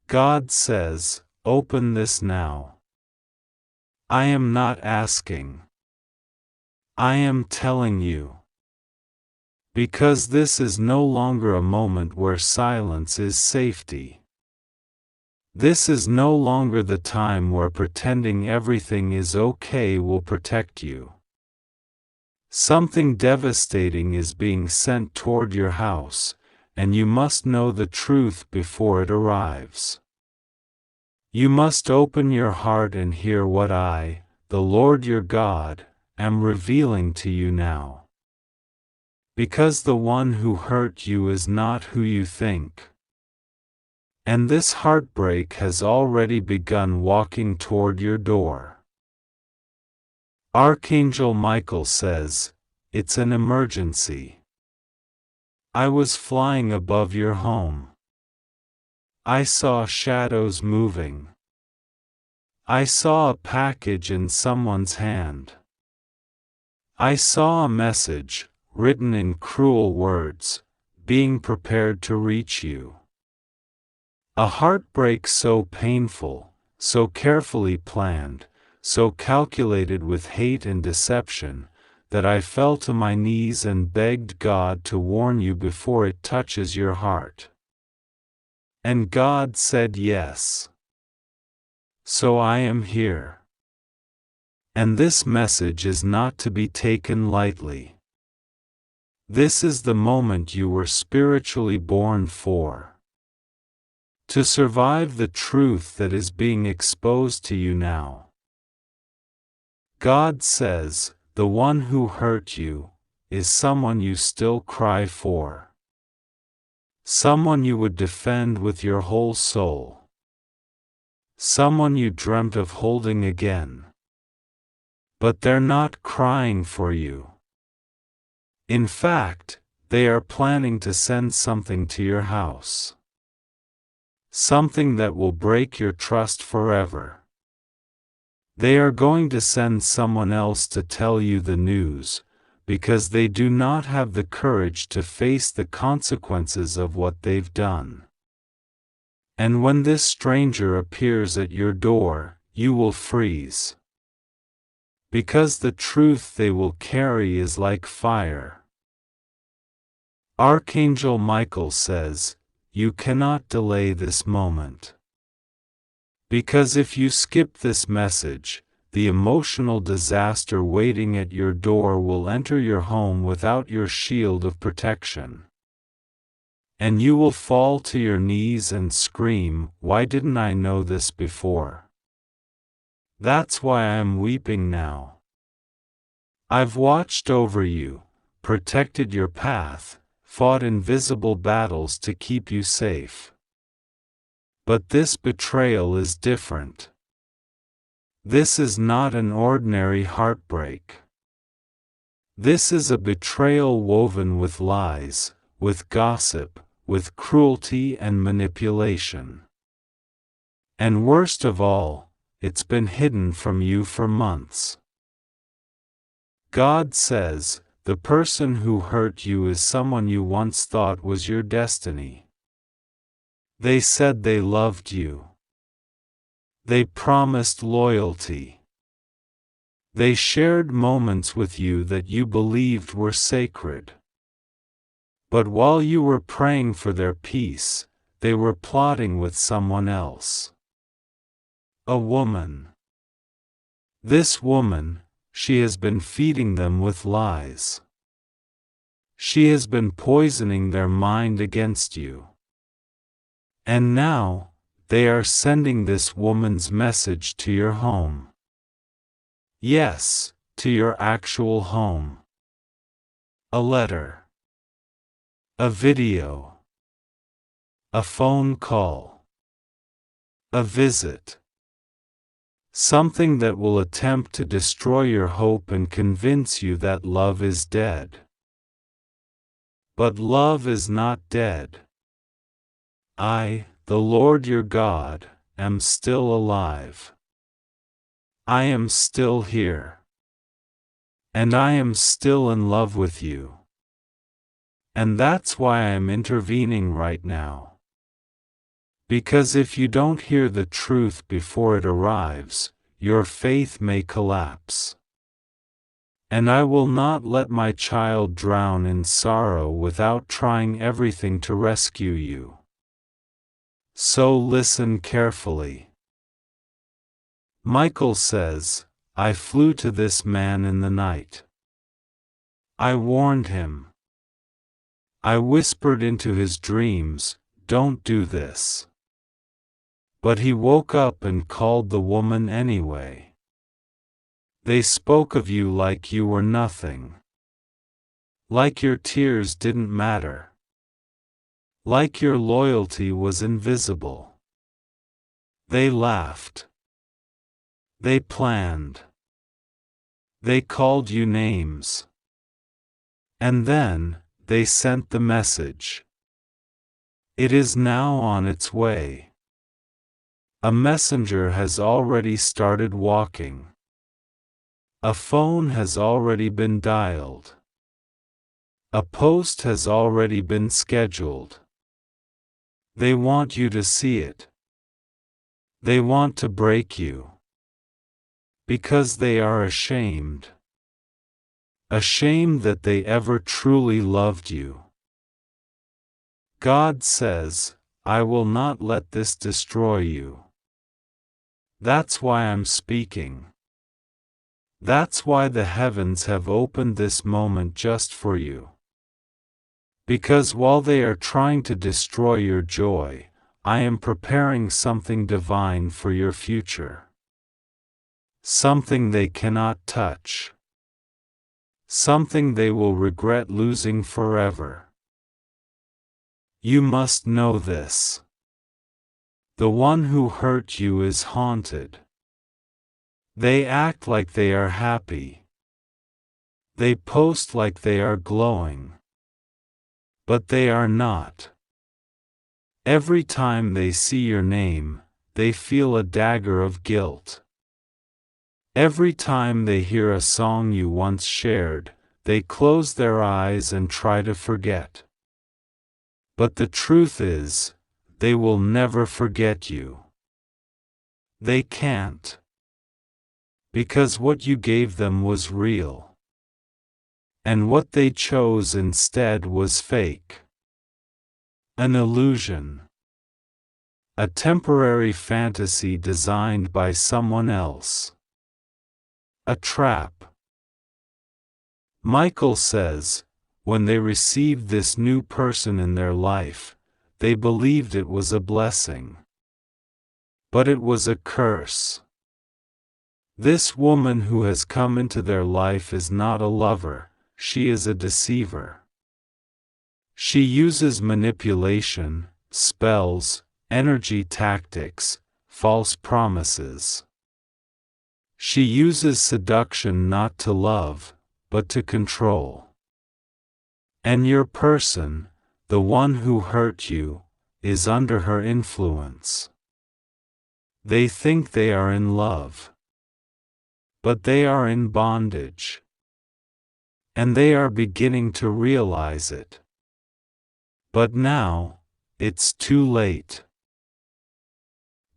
God says, open this now. I am not asking. I am telling you. Because this is no longer a moment where silence is safety. This is no longer the time where pretending everything is okay will protect you. Something devastating is being sent toward your house, and you must know the truth before it arrives. You must open your heart and hear what I, the Lord your God, am revealing to you now. Because the one who hurt you is not who you think. And this heartbreak has already begun walking toward your door. Archangel Michael says, it's an emergency. I was flying above your home. I saw shadows moving. I saw a package in someone's hand. I saw a message, written in cruel words, being prepared to reach you. A heartbreak so painful, so carefully planned, so calculated with hate and deception, that I fell to my knees and begged God to warn you before it touches your heart. And God said yes. So I am here. And this message is not to be taken lightly. This is the moment you were spiritually born for. To survive the truth that is being exposed to you now. God says, the one who hurt you, is someone you still cry for. Someone you would defend with your whole soul. Someone you dreamt of holding again. But they're not crying for you. In fact, they are planning to send something to your house. Something that will break your trust forever. They are going to send someone else to tell you the news, because they do not have the courage to face the consequences of what they've done. And when this stranger appears at your door, you will freeze. Because the truth they will carry is like fire. Archangel Michael says, you cannot delay this moment. Because if you skip this message, the emotional disaster waiting at your door will enter your home without your shield of protection. And you will fall to your knees and scream, why didn't I know this before? That's why I am weeping now. I've watched over you, protected your path, fought invisible battles to keep you safe. But this betrayal is different. This is not an ordinary heartbreak. This is a betrayal woven with lies, with gossip, with cruelty and manipulation. And worst of all, it's been hidden from you for months. God says, the person who hurt you is someone you once thought was your destiny. They said they loved you. They promised loyalty. They shared moments with you that you believed were sacred. But while you were praying for their peace, they were plotting with someone else. A woman. This woman, she has been feeding them with lies. She has been poisoning their mind against you. And now, they are sending this woman's message to your home. Yes, to your actual home. A letter. A video. A phone call. A visit. Something that will attempt to destroy your hope and convince you that love is dead. But love is not dead. I, the Lord your God, am still alive. I am still here. And I am still in love with you. And that's why I am intervening right now. Because if you don't hear the truth before it arrives, your faith may collapse. And I will not let my child drown in sorrow without trying everything to rescue you. So listen carefully. Michael says, I flew to this man in the night. I warned him. I whispered into his dreams, don't do this. But he woke up and called the woman anyway. They spoke of you like you were nothing. Like your tears didn't matter. Like your loyalty was invisible. They laughed. They planned. They called you names. And then, they sent the message. It is now on its way. A messenger has already started walking. A phone has already been dialed. A post has already been scheduled. They want you to see it. They want to break you. Because they are ashamed. Ashamed that they ever truly loved you. God says, I will not let this destroy you. That's why I'm speaking. That's why the heavens have opened this moment just for you. Because while they are trying to destroy your joy, I am preparing something divine for your future. Something they cannot touch. Something they will regret losing forever. You must know this. The one who hurt you is haunted. They act like they are happy. They post like they are glowing. But they are not. Every time they see your name, they feel a dagger of guilt. Every time they hear a song you once shared, they close their eyes and try to forget. But the truth is, they will never forget you. They can't. Because what you gave them was real. And what they chose instead was fake. An illusion. A temporary fantasy designed by someone else. A trap. Michael says, when they received this new person in their life, they believed it was a blessing. But it was a curse. This woman who has come into their life is not a lover, she is a deceiver. She uses manipulation, spells, energy tactics, false promises. She uses seduction not to love, but to control. And your person, the one who hurt you, is under her influence. They think they are in love. But they are in bondage. And they are beginning to realize it. But now, it's too late.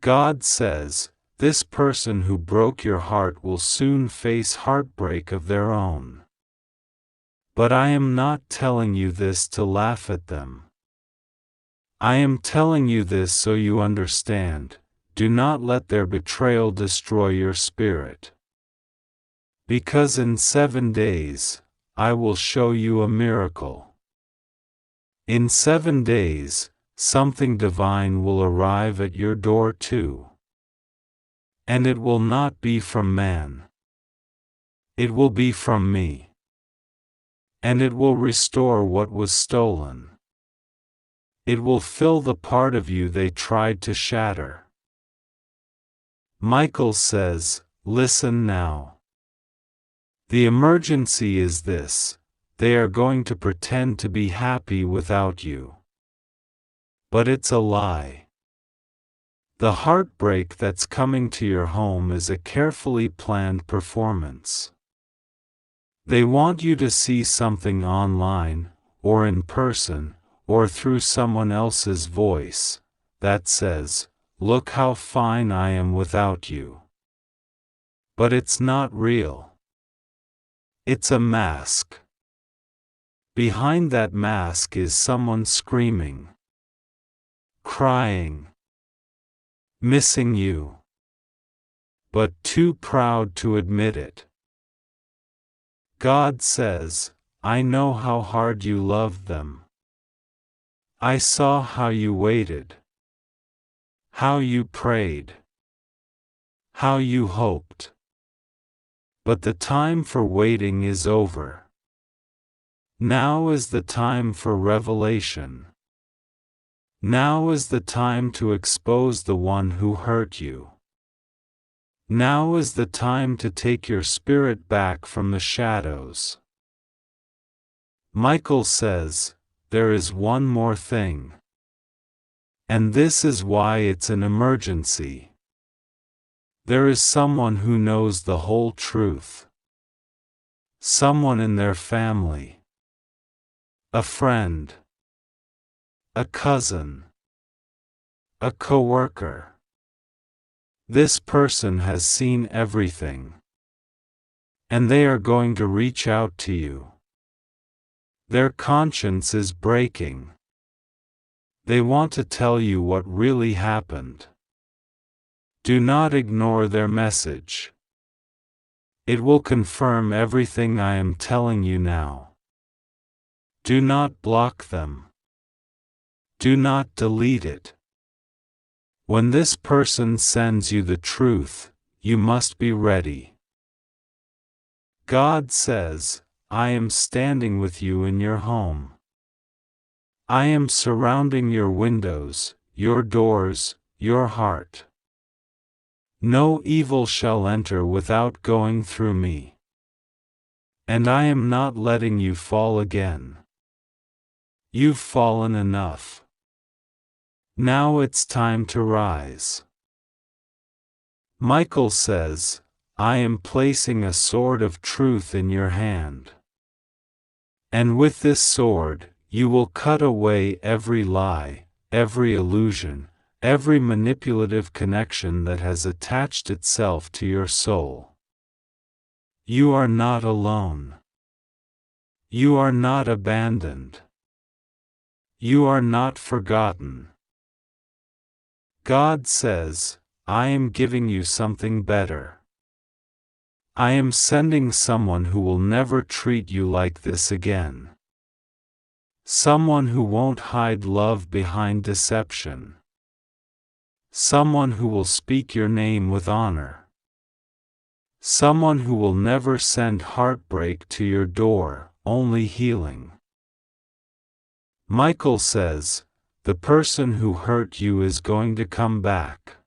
God says, this person who broke your heart will soon face heartbreak of their own. But I am not telling you this to laugh at them. I am telling you this so you understand, do not let their betrayal destroy your spirit. Because in 7 days, I will show you a miracle. In 7 days, something divine will arrive at your door too. And it will not be from man. It will be from me. And it will restore what was stolen. It will fill the part of you they tried to shatter. Michael says, listen now. The emergency is this, they are going to pretend to be happy without you. But it's a lie. The heartbreak that's coming to your home is a carefully planned performance. They want you to see something online, or in person, or through someone else's voice, that says, "Look how fine I am without you." But it's not real. It's a mask. Behind that mask is someone screaming, crying, missing you, but too proud to admit it. God says, "I know how hard you loved them. I saw how you waited, how you prayed, how you hoped. But the time for waiting is over. Now is the time for revelation. Now is the time to expose the one who hurt you. Now is the time to take your spirit back from the shadows." Michael says, there is one more thing. And this is why it's an emergency. There is someone who knows the whole truth. Someone in their family. A friend. A cousin. A coworker. This person has seen everything. And they are going to reach out to you. Their conscience is breaking. They want to tell you what really happened. Do not ignore their message. It will confirm everything I am telling you now. Do not block them. Do not delete it. When this person sends you the truth, you must be ready. God says, "I am standing with you in your home. I am surrounding your windows, your doors, your heart. No evil shall enter without going through me. And I am not letting you fall again. You've fallen enough. Now it's time to rise." Michael says, "I am placing a sword of truth in your hand. And with this sword, you will cut away every lie, every illusion, every manipulative connection that has attached itself to your soul. You are not alone. You are not abandoned. You are not forgotten." God says, "I am giving you something better. I am sending someone who will never treat you like this again. Someone who won't hide love behind deception. Someone who will speak your name with honor. Someone who will never send heartbreak to your door, only healing." Michael says, the person who hurt you is going to come back.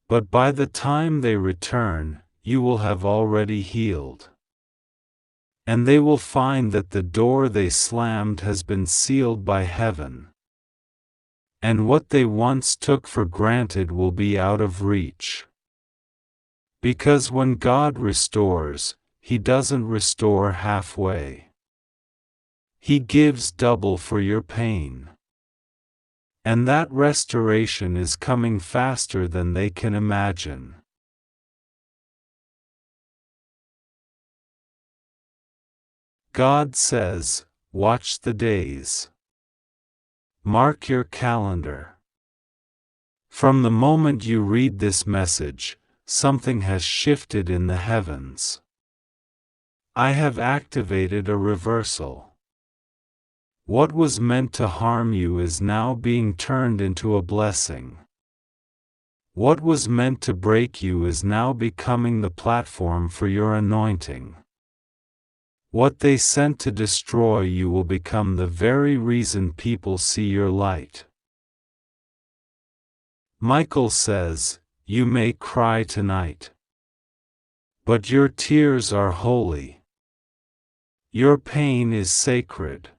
But by the time they return, you will have already healed. And they will find that the door they slammed has been sealed by heaven. And what they once took for granted will be out of reach. Because when God restores, He doesn't restore halfway. He gives double for your pain. And that restoration is coming faster than they can imagine. God says, "Watch the days. Mark your calendar. From the moment you read this message, something has shifted in the heavens. I have activated a reversal. What was meant to harm you is now being turned into a blessing. What was meant to break you is now becoming the platform for your anointing. What they sent to destroy you will become the very reason people see your light." Michael says, "You may cry tonight. But your tears are holy. Your pain is sacred.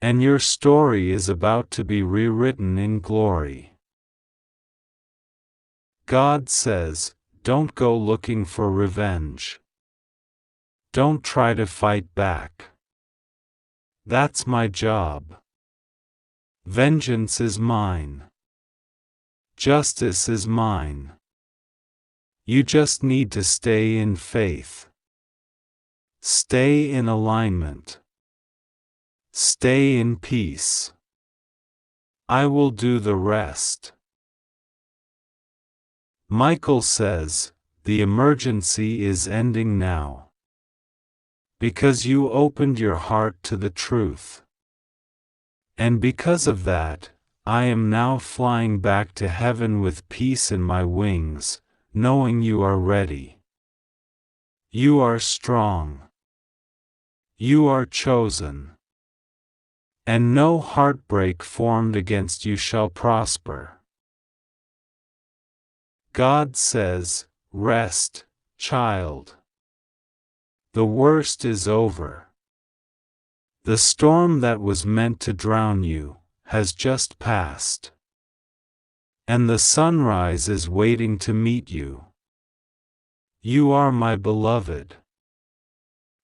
And your story is about to be rewritten in glory." God says, "Don't go looking for revenge. Don't try to fight back. That's my job. Vengeance is mine. Justice is mine. You just need to stay in faith. Stay in alignment. Stay in peace. I will do the rest. Michael says, the emergency is ending now. Because you opened your heart to the truth. And because of that, I am now flying back to heaven with peace in my wings, knowing you are ready. You are strong. You are chosen. And no heartbreak formed against you shall prosper. God says, rest, child. The worst is over. The storm that was meant to drown you has just passed. And the sunrise is waiting to meet you. You are my beloved.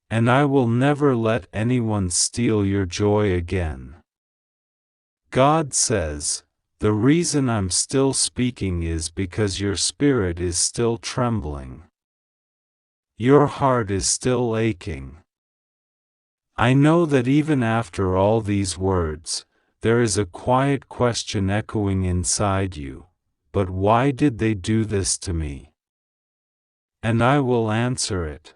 And I will never let anyone steal your joy again. God says, the reason I'm still speaking is because your spirit is still trembling. Your heart is still aching. I know that even after all these words, there is a quiet question echoing inside you, but why did they do this to me? And I will answer it.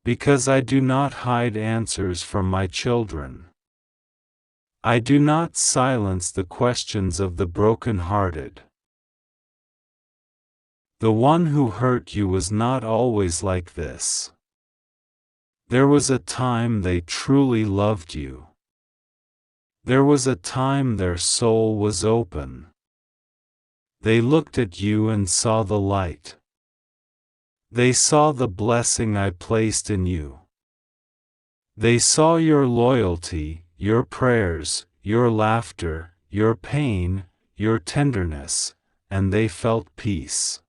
Because I do not hide answers from my children. I do not silence the questions of the broken-hearted. The one who hurt you was not always like this. There was a time they truly loved you. There was a time their soul was open. They looked at you and saw the light. They saw the blessing I placed in you. They saw your loyalty, your prayers, your laughter, your pain, your tenderness, and they felt peace.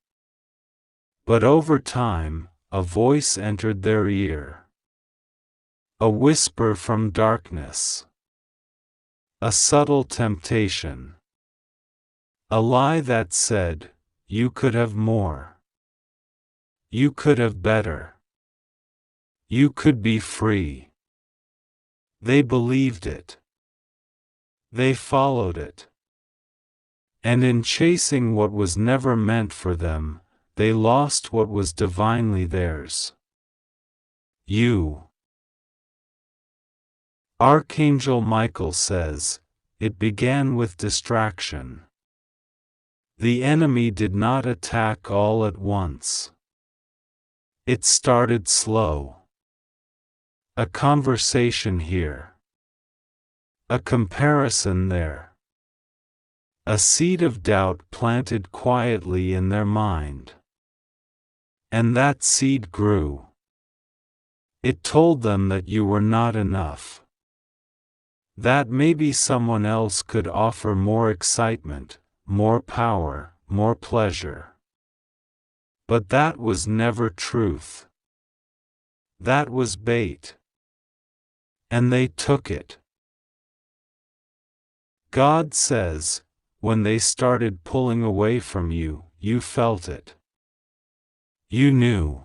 But over time, a voice entered their ear. A whisper from darkness. A subtle temptation. A lie that said, you could have more. You could have better. You could be free. They believed it. They followed it. And in chasing what was never meant for them, they lost what was divinely theirs. You. Archangel Michael says, it began with distraction. The enemy did not attack all at once. It started slow. A conversation here. A comparison there. A seed of doubt planted quietly in their mind. And that seed grew. It told them that you were not enough. That maybe someone else could offer more excitement, more power, more pleasure. But that was never truth. That was bait. And they took it. God says, when they started pulling away from you, you felt it. You knew.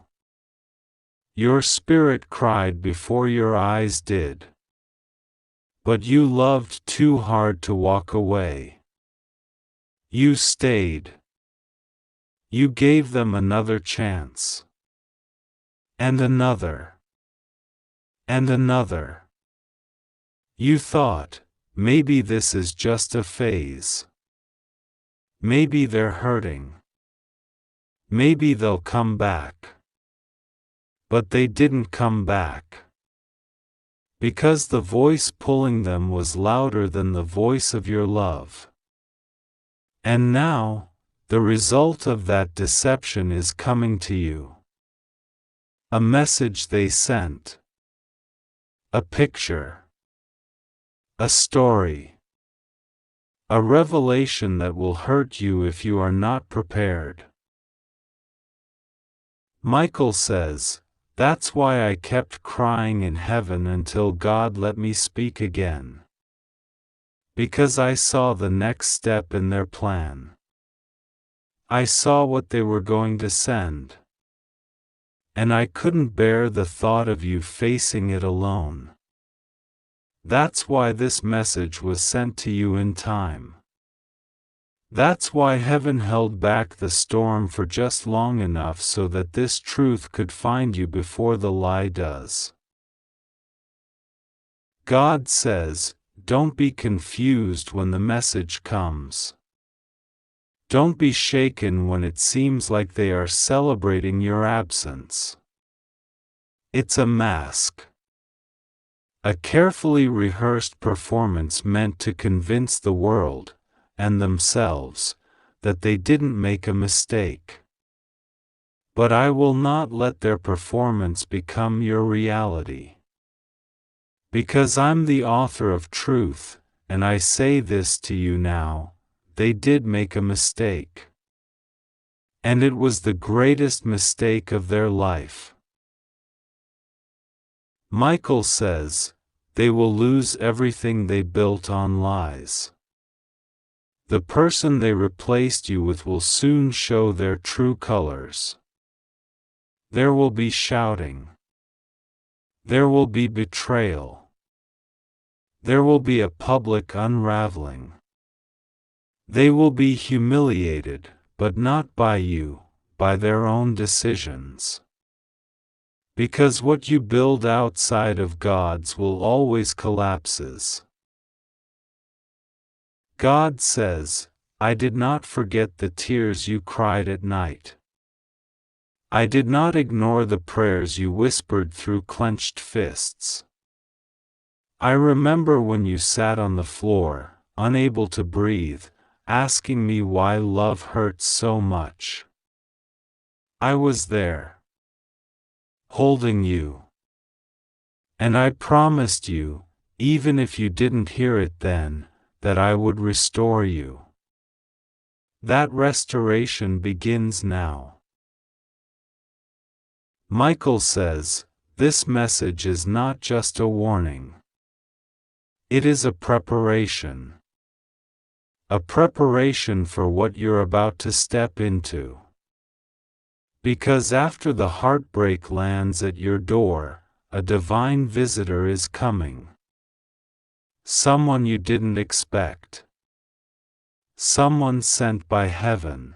Your spirit cried before your eyes did. But you loved too hard to walk away. You stayed. You gave them another chance. And another. And another. You thought, maybe this is just a phase. Maybe they're hurting. Maybe they'll come back. But they didn't come back. Because the voice pulling them was louder than the voice of your love. And now, the result of that deception is coming to you. A message they sent. A picture. A story. A revelation that will hurt you if you are not prepared. Michael says, that's why I kept crying in heaven until God let me speak again. Because I saw the next step in their plan. I saw what they were going to send. And I couldn't bear the thought of you facing it alone. That's why this message was sent to you in time. That's why heaven held back the storm for just long enough so that this truth could find you before the lie does. God says, don't be confused when the message comes. Don't be shaken when it seems like they are celebrating your absence. It's a mask. A carefully rehearsed performance meant to convince the world, and themselves, that they didn't make a mistake. But I will not let their performance become your reality. Because I'm the author of truth, and I say this to you now, they did make a mistake. And it was the greatest mistake of their life. Michael says, they will lose everything they built on lies. The person they replaced you with will soon show their true colors. There will be shouting. There will be betrayal. There will be a public unraveling. They will be humiliated, but not by you, by their own decisions. Because what you build outside of God's will always collapses. God says, I did not forget the tears you cried at night. I did not ignore the prayers you whispered through clenched fists. I remember when you sat on the floor, unable to breathe, asking me why love hurts so much. I was there, holding you. And I promised you, even if you didn't hear it then, that I would restore you. That restoration begins now. Michael says, this message is not just a warning. It is a preparation. A preparation for what you're about to step into. Because after the heartbreak lands at your door, a divine visitor is coming. Someone you didn't expect. Someone sent by heaven.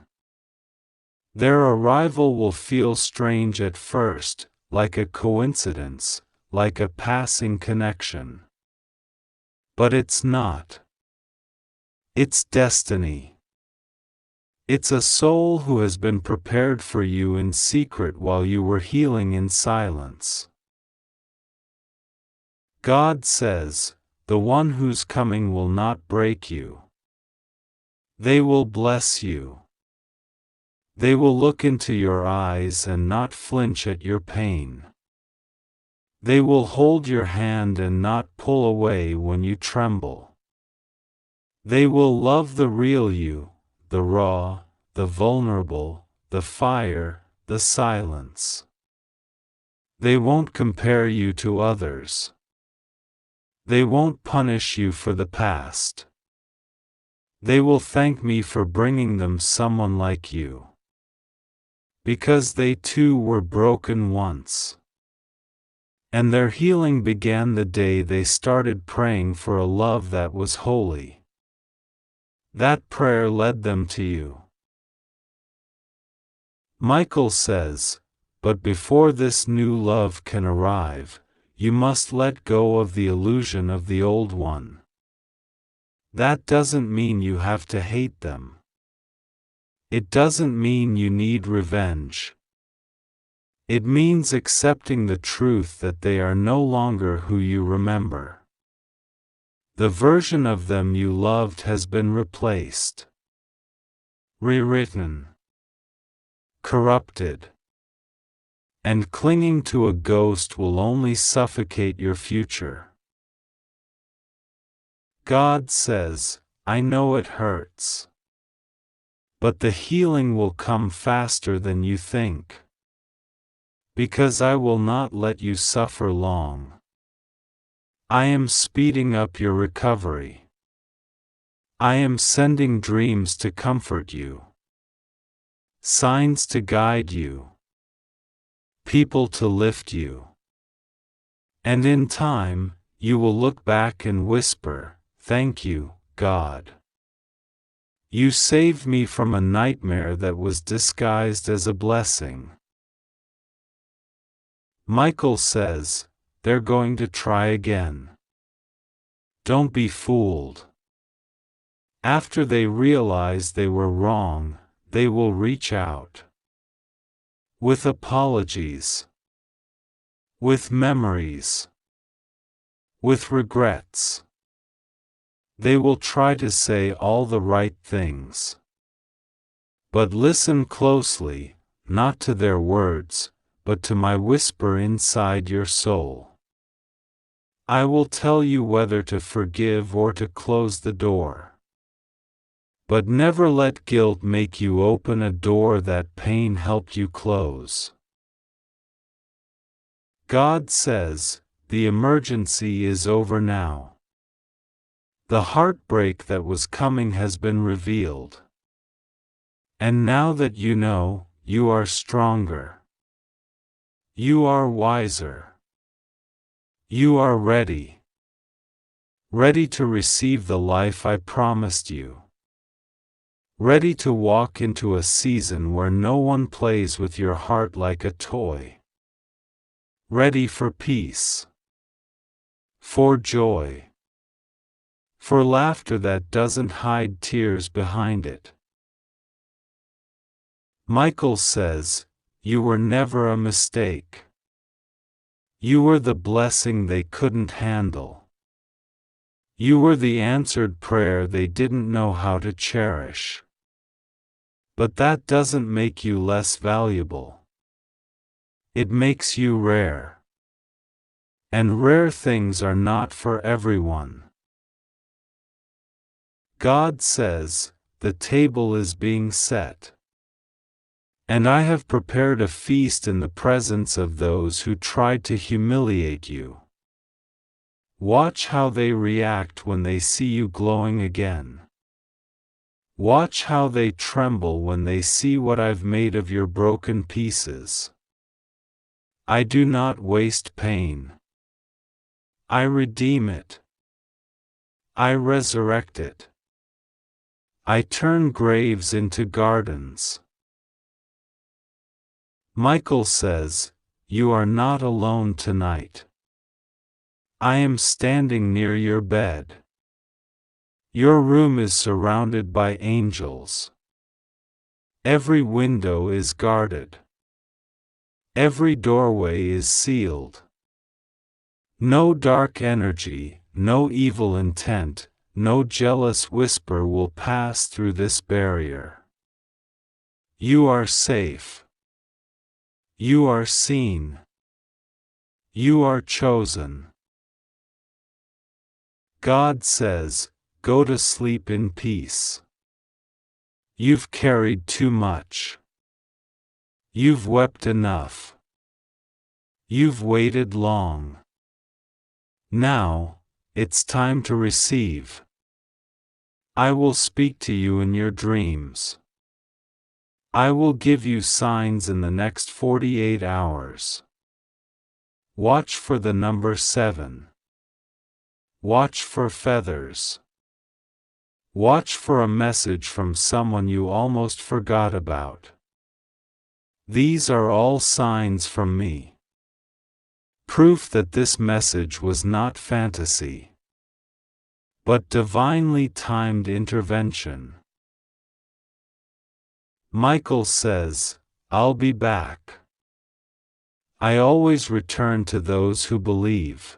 Their arrival will feel strange at first, like a coincidence, like a passing connection. But it's not. It's destiny. It's a soul who has been prepared for you in secret while you were healing in silence. God says, the one who's coming will not break you. They will bless you. They will look into your eyes and not flinch at your pain. They will hold your hand and not pull away when you tremble. They will love the real you, the raw, the vulnerable, the fire, the silence. They won't compare you to others. They won't punish you for the past. They will thank me for bringing them someone like you. Because they too were broken once. And their healing began the day they started praying for a love that was holy. That prayer led them to you. Michael says, but before this new love can arrive, you must let go of the illusion of the old one. That doesn't mean you have to hate them. It doesn't mean you need revenge. It means accepting the truth that they are no longer who you remember. The version of them you loved has been replaced, rewritten, corrupted. And clinging to a ghost will only suffocate your future. God says, I know it hurts. But the healing will come faster than you think. Because I will not let you suffer long. I am speeding up your recovery. I am sending dreams to comfort you, signs to guide you, people to lift you. And in time, you will look back and whisper, "Thank you, God. You saved me from a nightmare that was disguised as a blessing." Michael says, they're going to try again. Don't be fooled. After they realize they were wrong, they will reach out. With apologies. With memories. With regrets. They will try to say all the right things. But listen closely, not to their words, but to my whisper inside your soul. I will tell you whether to forgive or to close the door. But never let guilt make you open a door that pain helped you close. God says, the emergency is over now. The heartbreak that was coming has been revealed. And now that you know, you are stronger. You are wiser. You are ready. Ready to receive the life I promised you. Ready to walk into a season where no one plays with your heart like a toy. Ready for peace. For joy. For laughter that doesn't hide tears behind it. Michael says, you were never a mistake. You were the blessing they couldn't handle. You were the answered prayer they didn't know how to cherish. But that doesn't make you less valuable. It makes you rare. And rare things are not for everyone. God says, the table is being set. And I have prepared a feast in the presence of those who tried to humiliate you. Watch how they react when they see you glowing again. Watch how they tremble when they see what I've made of your broken pieces. I do not waste pain. I redeem it. I resurrect it. I turn graves into gardens. Michael says, you are not alone tonight. I am standing near your bed. Your room is surrounded by angels. Every window is guarded. Every doorway is sealed. No dark energy, no evil intent, no jealous whisper will pass through this barrier. You are safe. You are seen. You are chosen. God says, go to sleep in peace. You've carried too much. You've wept enough. You've waited long. Now, it's time to receive. I will speak to you in your dreams. I will give you signs in the next 48 hours. Watch for the number 7. Watch for feathers. Watch for a message from someone you almost forgot about. These are all signs from me. Proof that this message was not fantasy, but divinely timed intervention. Michael says, I'll be back. I always return to those who believe.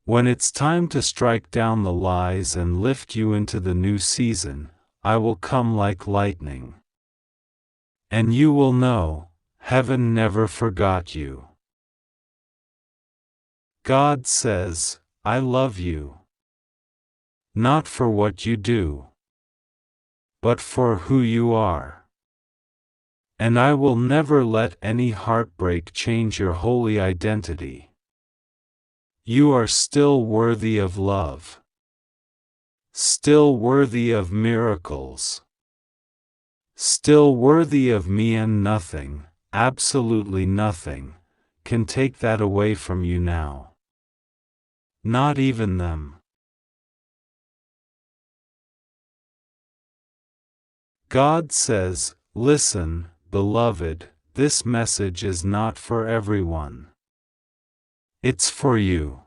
When it's time to strike down the lies and lift you into the new season, I will come like lightning. And you will know, heaven never forgot you. God says, I love you. Not for what you do, but for who you are. And I will never let any heartbreak change your holy identity. You are still worthy of love. still worthy of miracles, still worthy of me, and nothing, absolutely nothing, can take that away from you now. Not even them. God says, listen, beloved, this message is not for everyone. It's for you.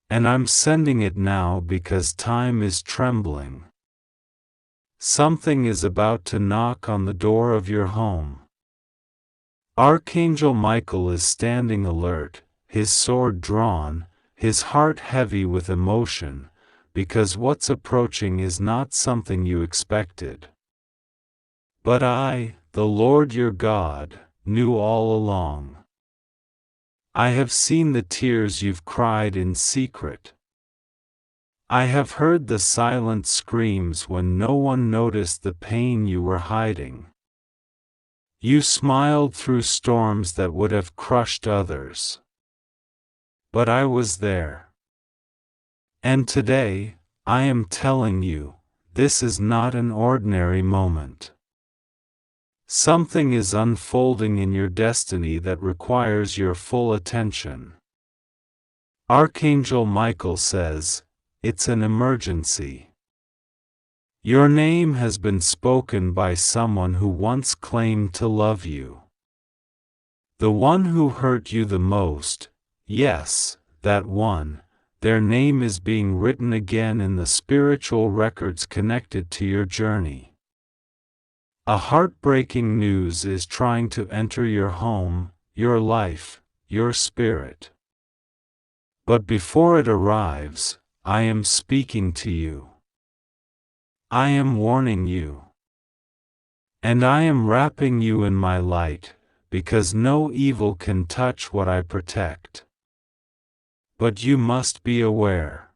And I'm sending it now because time is trembling. Something is about to knock on the door of your home. Archangel Michael is standing alert, his sword drawn, his heart heavy with emotion, because what's approaching is not something you expected. But I, the Lord your God, knew all along. I have seen the tears you've cried in secret. I have heard the silent screams when no one noticed the pain you were hiding. You smiled through storms that would have crushed others. But I was there. And today, I am telling you, this is not an ordinary moment. Something is unfolding in your destiny that requires your full attention. Archangel Michael says, it's an emergency. Your name has been spoken by someone who once claimed to love you. The one who hurt you the most, yes, that one, their name is being written again in the spiritual records connected to your journey. A heartbreaking news is trying to enter your home, your life, your spirit. But before it arrives, I am speaking to you. I am warning you. And I am wrapping you in my light, because no evil can touch what I protect. But you must be aware.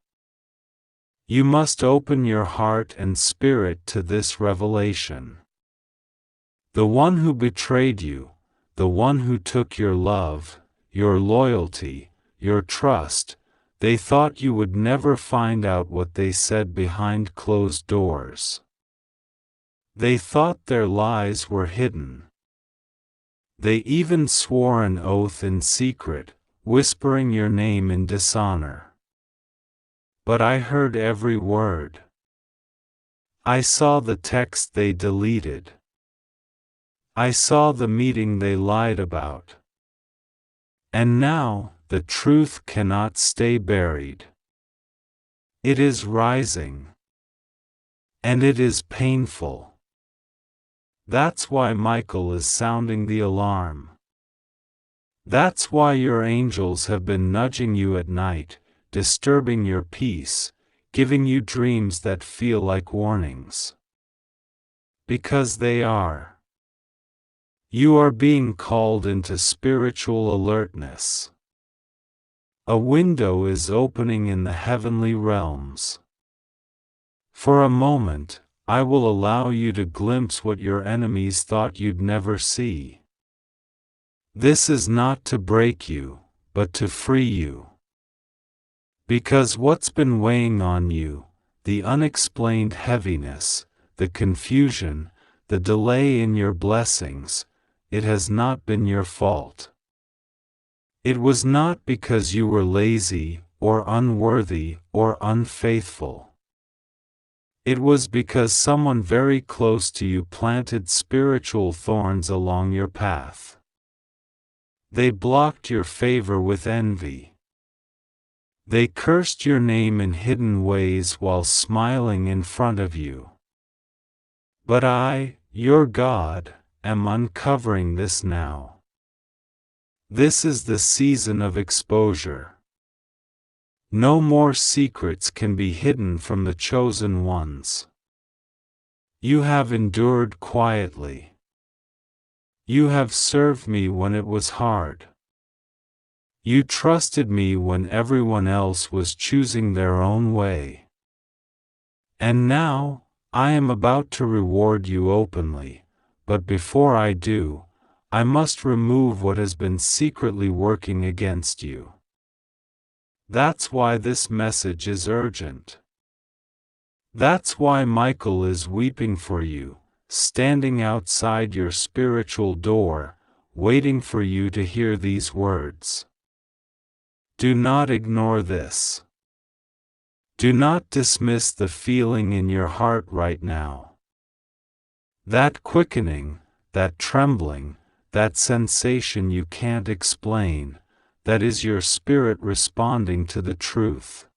You must open your heart and spirit to this revelation. The one who betrayed you, the one who took your love, your loyalty, your trust, they thought you would never find out what they said behind closed doors. They thought their lies were hidden. They even swore an oath in secret, whispering your name in dishonor. But I heard every word. I saw the text they deleted. I saw the meeting they lied about. And now, the truth cannot stay buried. It is rising. And it is painful. That's why Michael is sounding the alarm. That's why your angels have been nudging you at night, disturbing your peace, giving you dreams that feel like warnings. Because they are. You are being called into spiritual alertness. A window is opening in the heavenly realms. For a moment, I will allow you to glimpse what your enemies thought you'd never see. This is not to break you, but to free you. Because what's been weighing on you, the unexplained heaviness, the confusion, the delay in your blessings, it has not been your fault. It was not because you were lazy, or unworthy, or unfaithful. It was because someone very close to you planted spiritual thorns along your path. They blocked your favor with envy. They cursed your name in hidden ways while smiling in front of you. But I, your God, am uncovering this now. This is the season of exposure. No more secrets can be hidden from the chosen ones. You have endured quietly. You have served me when it was hard. You trusted me when everyone else was choosing their own way. And now, I am about to reward you openly, but before I do, I must remove what has been secretly working against you. That's why this message is urgent. That's why Michael is weeping for you, standing outside your spiritual door, waiting for you to hear these words. Do not ignore this. Do not dismiss the feeling in your heart right now. That quickening, that trembling, that sensation you can't explain, that is your spirit responding to the truth.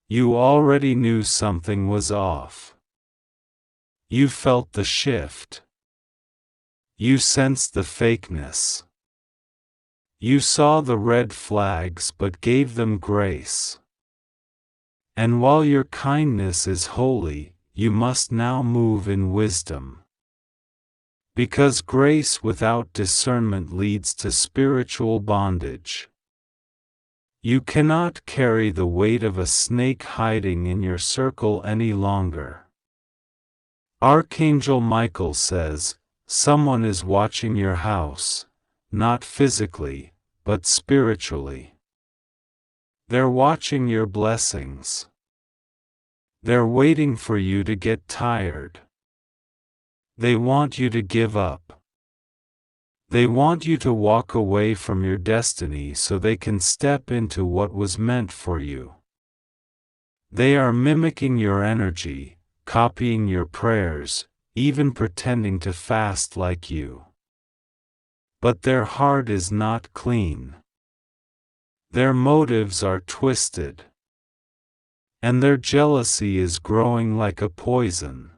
You already knew something was off. You felt the shift. You sensed the fakeness. You saw the red flags but gave them grace. And while your kindness is holy, you must now move in wisdom. Because grace without discernment leads to spiritual bondage. You cannot carry the weight of a snake hiding in your circle any longer. Archangel Michael says, someone is watching your house, not physically, but spiritually. They're watching your blessings. They're waiting for you to get tired. They want you to give up. They want you to walk away from your destiny so they can step into what was meant for you. They are mimicking your energy, copying your prayers, even pretending to fast like you. But their heart is not clean. Their motives are twisted. And their jealousy is growing like a poison.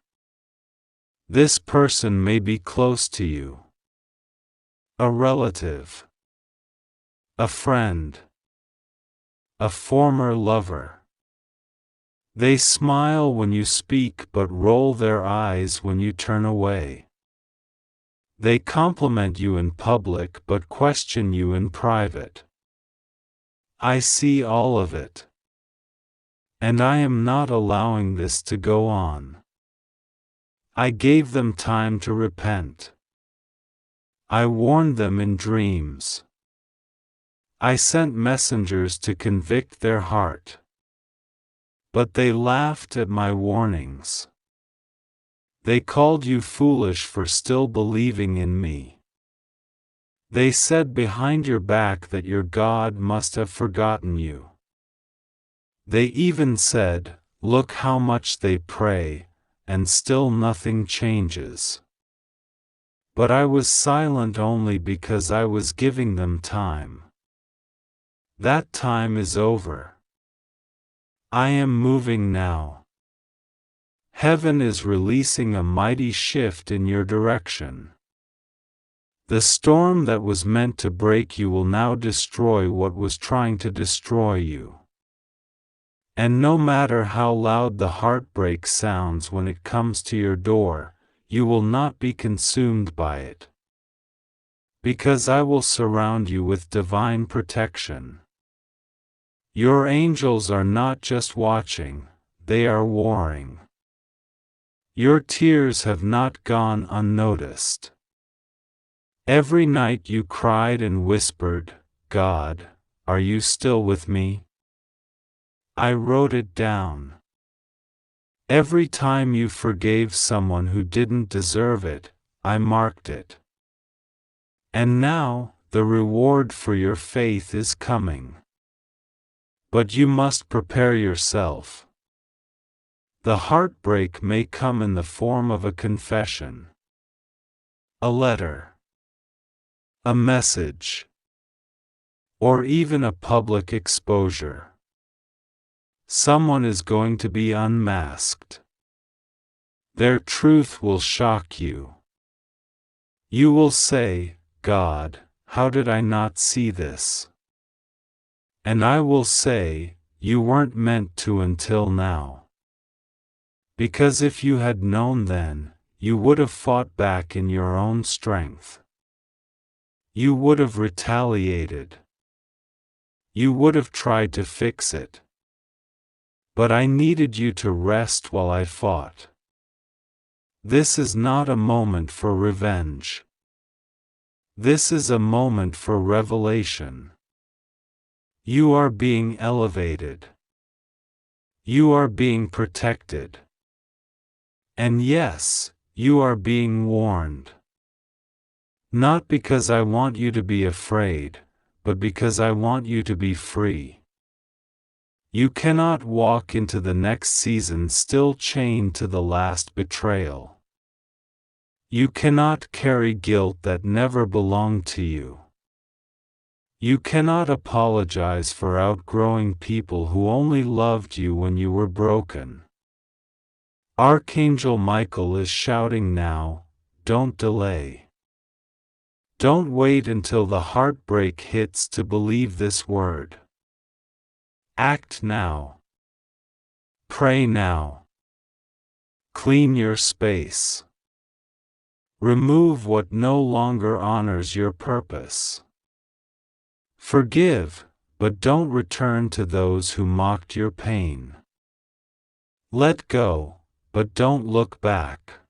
This person may be close to you. A relative. A friend. A former lover. They smile when you speak but roll their eyes when you turn away. They compliment you in public but question you in private. I see all of it. And I am not allowing this to go on. I gave them time to repent. I warned them in dreams. I sent messengers to convict their heart. But they laughed at my warnings. They called you foolish for still believing in me. They said behind your back that your God must have forgotten you. They even said, look how much they pray, and still nothing changes. But I was silent only because I was giving them time. That time is over. I am moving now. Heaven is releasing a mighty shift in your direction. The storm that was meant to break you will now destroy what was trying to destroy you. And no matter how loud the heartbreak sounds when it comes to your door, you will not be consumed by it. Because I will surround you with divine protection. Your angels are not just watching, they are warring. Your tears have not gone unnoticed. Every night you cried and whispered, God, are you still with me? I wrote it down. Every time you forgave someone who didn't deserve it, I marked it. And now, the reward for your faith is coming. But you must prepare yourself. The heartbreak may come in the form of a confession, a letter, a message, or even a public exposure. Someone is going to be unmasked. Their truth will shock you. You will say, God, how did I not see this? And I will say, you weren't meant to until now. Because if you had known then, you would have fought back in your own strength. You would have retaliated. You would have tried to fix it. But I needed you to rest while I fought. This is not a moment for revenge. This is a moment for revelation. You are being elevated. You are being protected. And yes, you are being warned. Not because I want you to be afraid, but because I want you to be free. You cannot walk into the next season still chained to the last betrayal. You cannot carry guilt that never belonged to you. You cannot apologize for outgrowing people who only loved you when you were broken. Archangel Michael is shouting now, don't delay. Don't wait until the heartbreak hits to believe this word. Act now. Pray now. Clean your space. Remove what no longer honors your purpose. Forgive, but don't return to those who mocked your pain. Let go, but don't look back.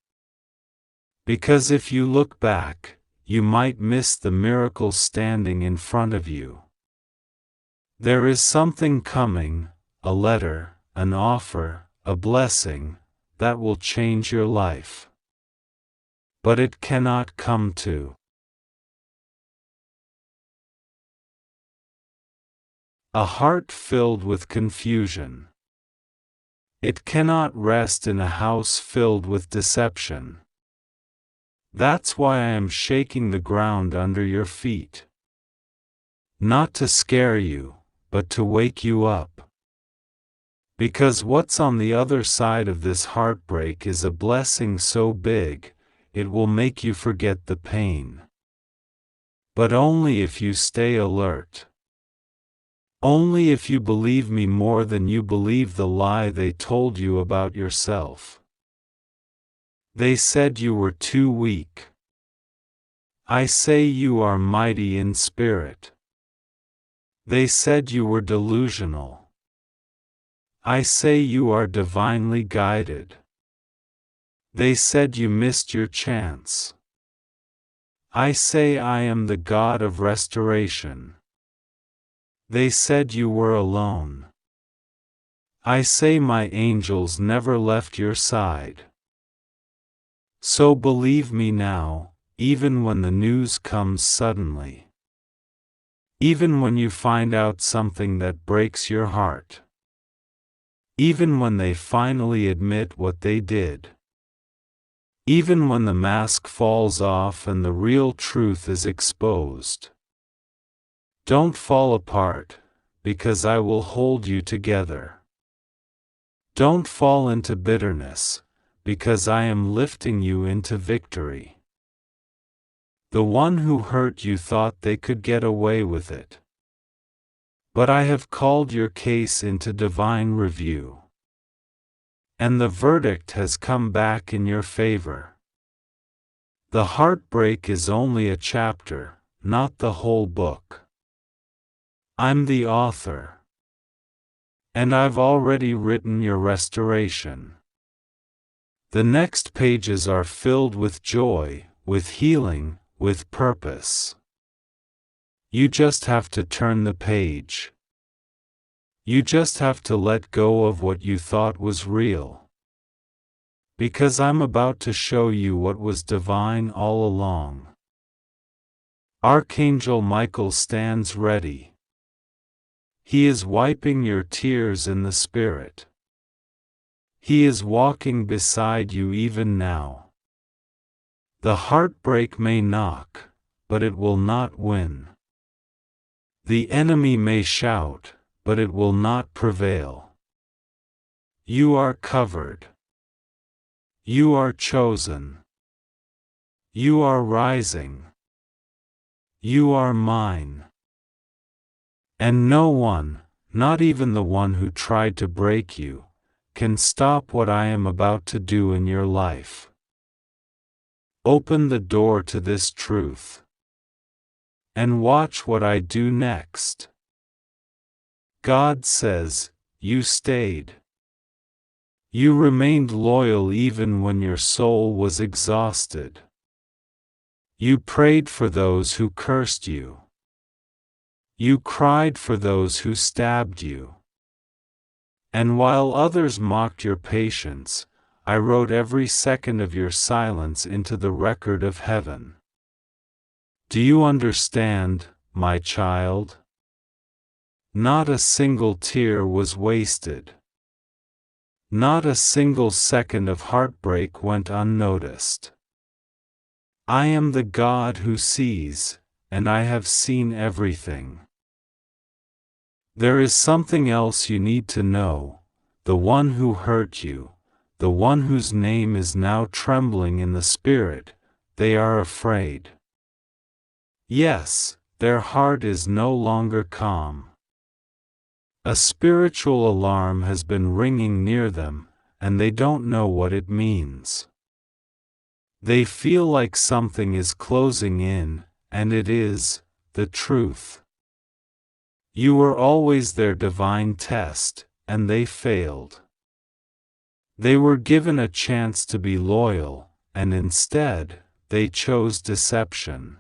Because if you look back, you might miss the miracle standing in front of you. There is something coming, a letter, an offer, a blessing, that will change your life. But it cannot come to a heart filled with confusion. It cannot rest in a house filled with deception. That's why I am shaking the ground under your feet. Not to scare you, but to wake you up. Because what's on the other side of this heartbreak is a blessing so big, it will make you forget the pain. But only if you stay alert. Only if you believe me more than you believe the lie they told you about yourself. They said you were too weak. I say you are mighty in spirit. They said you were delusional. I say you are divinely guided. They said you missed your chance. I say I am the God of restoration. They said you were alone. I say my angels never left your side. So believe me now, even when the news comes suddenly. Even when you find out something that breaks your heart. Even when they finally admit what they did. Even when the mask falls off and the real truth is exposed. Don't fall apart, because I will hold you together. Don't fall into bitterness, because I am lifting you into victory. The one who hurt you thought they could get away with it. But I have called your case into divine review. And the verdict has come back in your favor. The heartbreak is only a chapter, not the whole book. I'm the author. And I've already written your restoration. The next pages are filled with joy, with healing, with purpose. You just have to turn the page. You just have to let go of what you thought was real. Because I'm about to show you what was divine all along. Archangel Michael stands ready. He is wiping your tears in the spirit. He is walking beside you even now. The heartbreak may knock, but it will not win. The enemy may shout, but it will not prevail. You are covered. You are chosen. You are rising. You are mine. And no one, not even the one who tried to break you, can stop what I am about to do in your life. Open the door to this truth. And watch what I do next. God says, you stayed. You remained loyal even when your soul was exhausted. You prayed for those who cursed you. You cried for those who stabbed you. And while others mocked your patience, I wrote every second of your silence into the record of heaven. Do you understand, my child? Not a single tear was wasted. Not a single second of heartbreak went unnoticed. I am the God who sees, and I have seen everything. There is something else you need to know. The one who hurt you, the one whose name is now trembling in the spirit, they are afraid. Yes, their heart is no longer calm. A spiritual alarm has been ringing near them, and they don't know what it means. They feel like something is closing in, and it is, the truth. You were always their divine test, and they failed. They were given a chance to be loyal, and instead, they chose deception.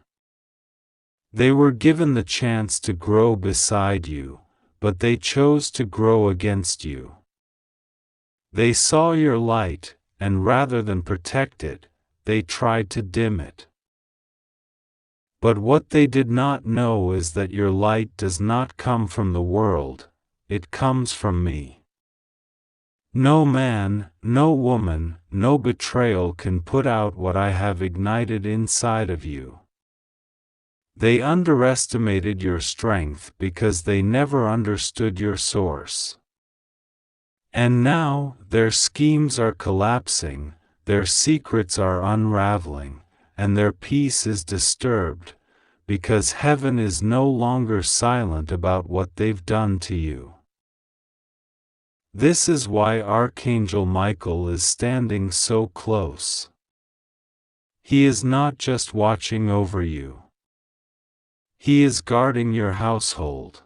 They were given the chance to grow beside you, but they chose to grow against you. They saw your light, and rather than protect it, they tried to dim it. But what they did not know is that your light does not come from the world, it comes from me. No man, no woman, no betrayal can put out what I have ignited inside of you. They underestimated your strength because they never understood your source. And now, their schemes are collapsing, their secrets are unraveling, and their peace is disturbed, because heaven is no longer silent about what they've done to you. This is why Archangel Michael is standing so close. He is not just watching over you. He is guarding your household.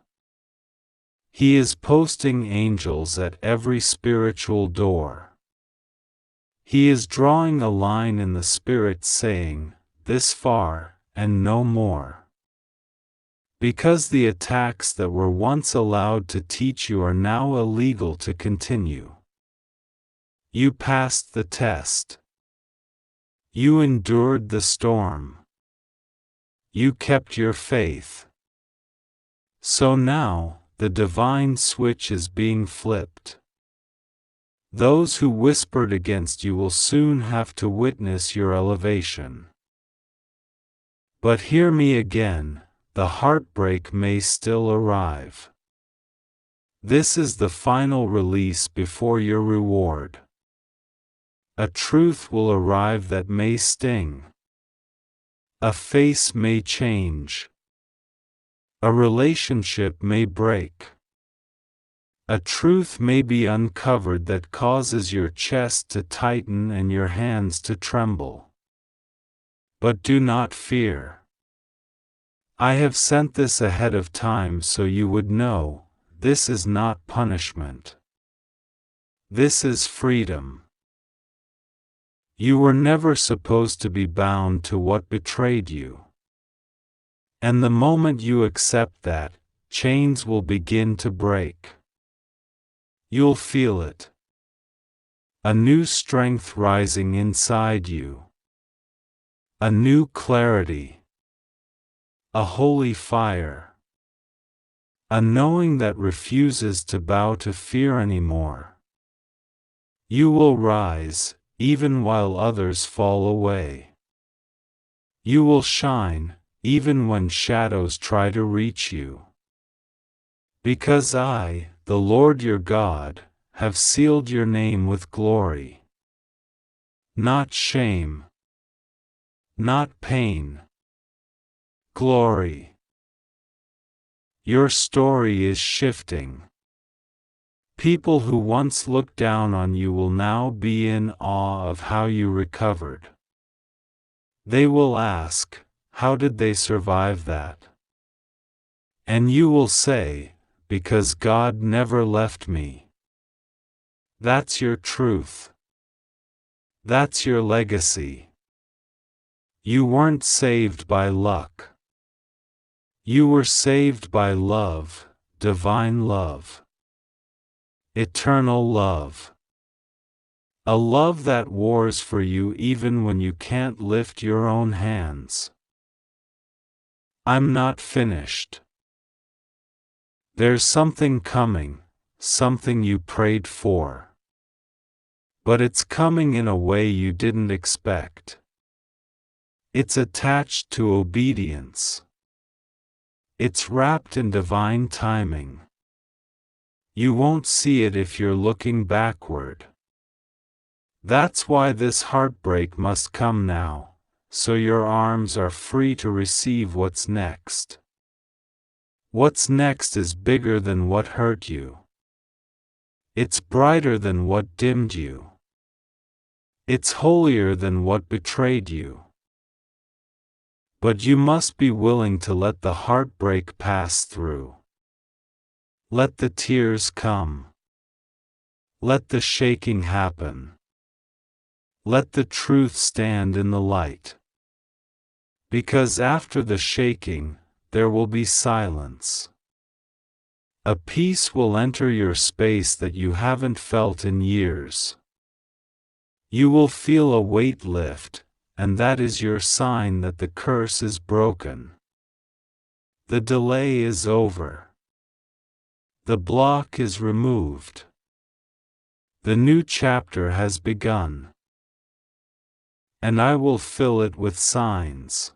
He is posting angels at every spiritual door. He is drawing a line in the spirit saying, "This far, and no more." Because the attacks that were once allowed to teach you are now illegal to continue. You passed the test. You endured the storm. You kept your faith. So now, the divine switch is being flipped. Those who whispered against you will soon have to witness your elevation. But hear me again, the heartbreak may still arrive. This is the final release before your reward. A truth will arrive that may sting. A face may change. A relationship may break. A truth may be uncovered that causes your chest to tighten and your hands to tremble. But do not fear. I have sent this ahead of time so you would know, this is not punishment. This is freedom. You were never supposed to be bound to what betrayed you. And the moment you accept that, chains will begin to break. You'll feel it. A new strength rising inside you. A new clarity. A holy fire. A knowing that refuses to bow to fear anymore. You will rise, even while others fall away. You will shine, even when shadows try to reach you. Because I, the Lord your God, have sealed your name with glory. Not shame. Not pain. Glory. Your story is shifting. People who once looked down on you will now be in awe of how you recovered. They will ask, how did they survive that? And you will say, because God never left me. That's your truth. That's your legacy. You weren't saved by luck. You were saved by love, divine love. eternal love. A love that wars for you even when you can't lift your own hands. I'm not finished. There's something coming, something you prayed for. But it's coming in a way you didn't expect. It's attached to obedience. It's wrapped in divine timing. You won't see it if you're looking backward. That's why this heartbreak must come now, so your arms are free to receive what's next. What's next is bigger than what hurt you. It's brighter than what dimmed you. It's holier than what betrayed you. But you must be willing to let the heartbreak pass through. Let the tears come. Let the shaking happen. Let the truth stand in the light. Because after the shaking, there will be silence. A peace will enter your space that you haven't felt in years. You will feel a weight lift, and that is your sign that the curse is broken. The delay is over. The block is removed. The new chapter has begun. And I will fill it with signs.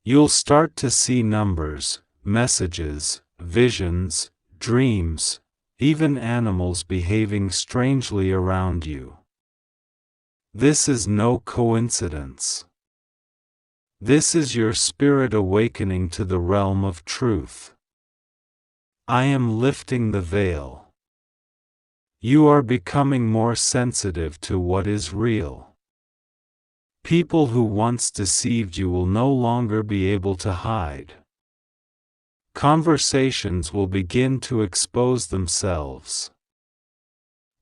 You'll start to see numbers, messages, visions, dreams, even animals behaving strangely around you. This is no coincidence. This is your spirit awakening to the realm of truth. I am lifting the veil. You are becoming more sensitive to what is real. People who once deceived you will no longer be able to hide. Conversations will begin to expose themselves.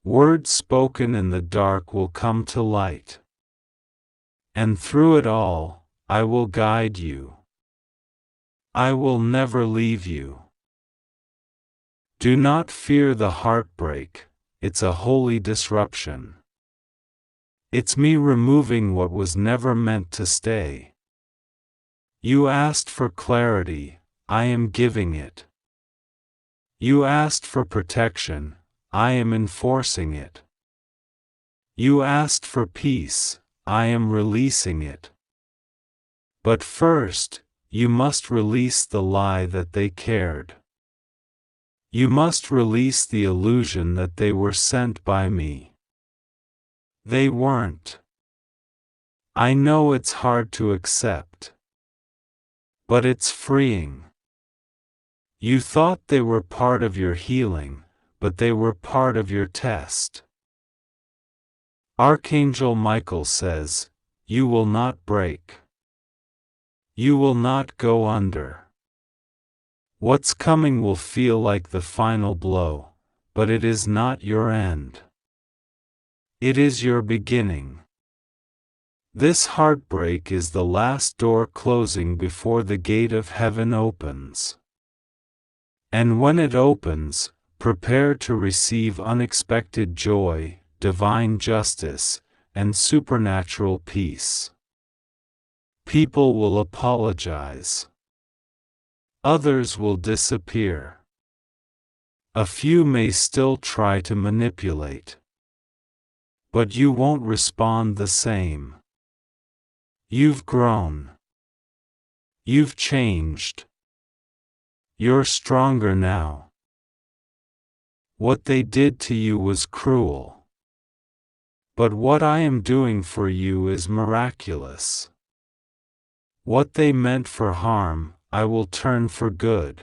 Words spoken in the dark will come to light. And through it all, I will guide you. I will never leave you. Do not fear the heartbreak, it's a holy disruption. It's me removing what was never meant to stay. You asked for clarity, I am giving it. You asked for protection, I am enforcing it. You asked for peace, I am releasing it. But first, you must release the lie that they cared. You must release the illusion that they were sent by me. They weren't. I know it's hard to accept. But it's freeing. You thought they were part of your healing, but they were part of your test. Archangel Michael says, you will not break. You will not go under. What's coming will feel like the final blow, but it is not your end. It is your beginning. This heartbreak is the last door closing before the gate of heaven opens. And when it opens, prepare to receive unexpected joy, divine justice, and supernatural peace. People will apologize. Others will disappear. A few may still try to manipulate. But you won't respond the same. You've grown. You've changed. You're stronger now. What they did to you was cruel. But what I am doing for you is miraculous. What they meant for harm, I will turn for good.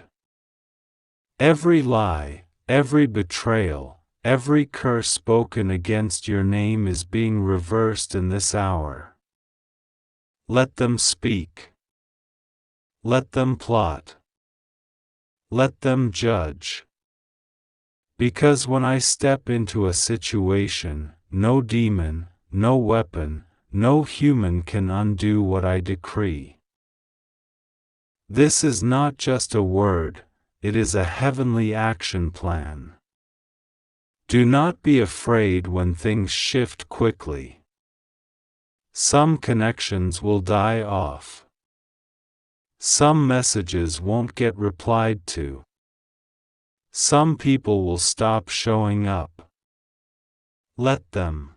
Every lie, every betrayal, every curse spoken against your name is being reversed in this hour. Let them speak. Let them plot. Let them judge. Because when I step into a situation, no demon, no weapon, no human can undo what I decree. This is not just a word, it is a heavenly action plan. Do not be afraid when things shift quickly. Some connections will die off. Some messages won't get replied to. Some people will stop showing up. Let them.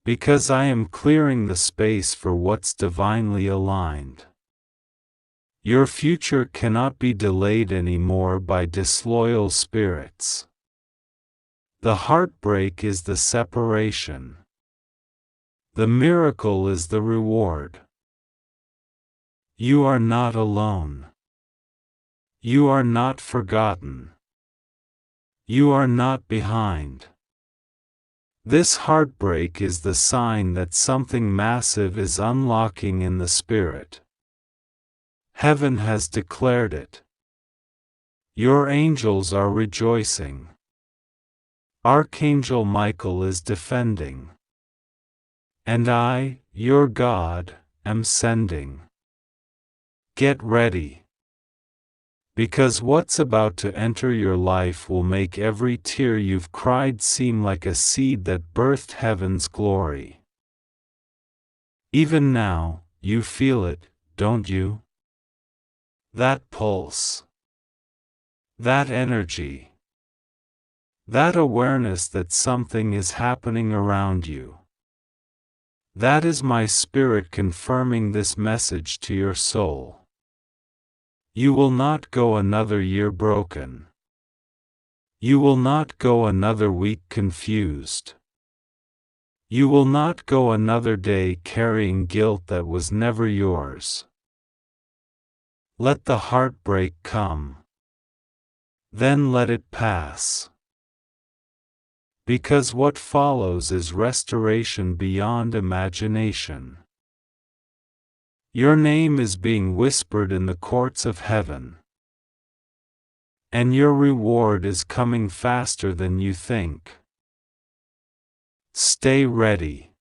Because I am clearing the space for what's divinely aligned. Your future cannot be delayed anymore by disloyal spirits. The heartbreak is the separation. The miracle is the reward. You are not alone. You are not forgotten. You are not behind. This heartbreak is the sign that something massive is unlocking in the spirit. Heaven has declared it. Your angels are rejoicing. Archangel Michael is defending. And I, your God, am sending. Get ready. Because what's about to enter your life will make every tear you've cried seem like a seed that birthed heaven's glory. Even now, you feel it, don't you? That pulse. That energy. That awareness that something is happening around you. That is my spirit confirming this message to your soul. You will not go another year broken. You will not go another week confused. You will not go another day carrying guilt that was never yours. Let the heartbreak come. Then let it pass. Because what follows is restoration beyond imagination. Your name is being whispered in the courts of heaven. And your reward is coming faster than you think. Stay ready.